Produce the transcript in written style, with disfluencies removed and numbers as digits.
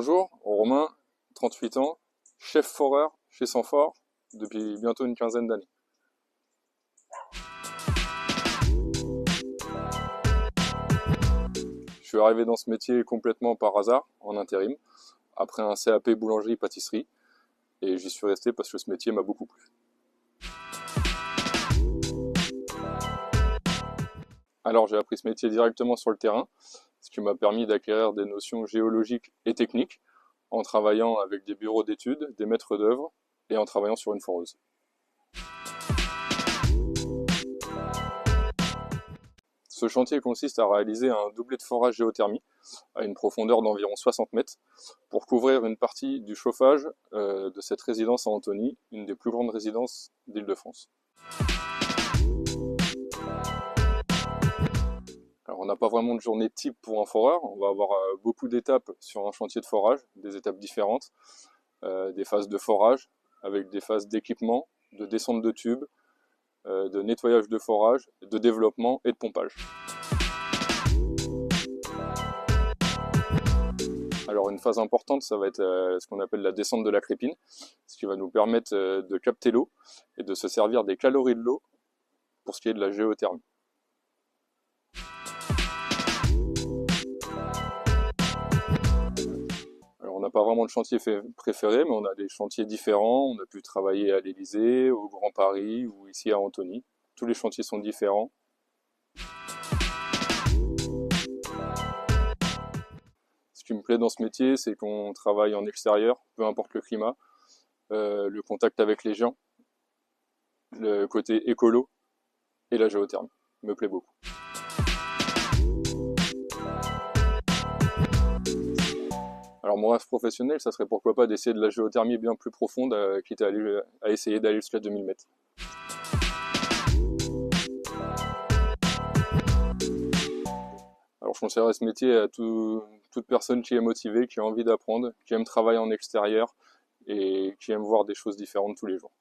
Bonjour, Romain, 38 ans, chef foreur chez Sanfort depuis bientôt une quinzaine d'années. Je suis arrivé dans ce métier complètement par hasard, en intérim, après un CAP boulangerie-pâtisserie, et j'y suis resté parce que ce métier m'a beaucoup plu. Alors j'ai appris ce métier directement sur le terrain, ce qui m'a permis d'acquérir des notions géologiques et techniques, en travaillant avec des bureaux d'études, des maîtres d'œuvre, et en travaillant sur une foreuse. Ce chantier consiste à réaliser un doublé de forage géothermie à une profondeur d'environ 60 mètres pour couvrir une partie du chauffage de cette résidence à Antony, une des plus grandes résidences d'Île-de-France. Alors on n'a pas vraiment de journée type pour un foreur, on va avoir beaucoup d'étapes sur un chantier de forage, des étapes différentes, des phases de forage avec des phases d'équipement, de descente de tubes, de nettoyage de forage, de développement et de pompage. Alors une phase importante, ça va être ce qu'on appelle la descente de la crépine, ce qui va nous permettre de capter l'eau et de se servir des calories de l'eau pour ce qui est de la géothermie. Alors on n'a pas vraiment de chantier préféré, mais on a des chantiers différents. On a pu travailler à l'Élysée, au Grand Paris ou ici à Antony. Tous les chantiers sont différents. Ce qui me plaît dans ce métier, c'est qu'on travaille en extérieur, peu importe le climat, le contact avec les gens, le côté écolo et la géothermie me plaît beaucoup. Alors mon rêve professionnel, ça serait pourquoi pas d'essayer de la géothermie bien plus profonde, quitte à essayer d'aller jusqu'à 2000 mètres. Alors je conseillerais ce métier à toute personne qui est motivée, qui a envie d'apprendre, qui aime travailler en extérieur et qui aime voir des choses différentes tous les jours.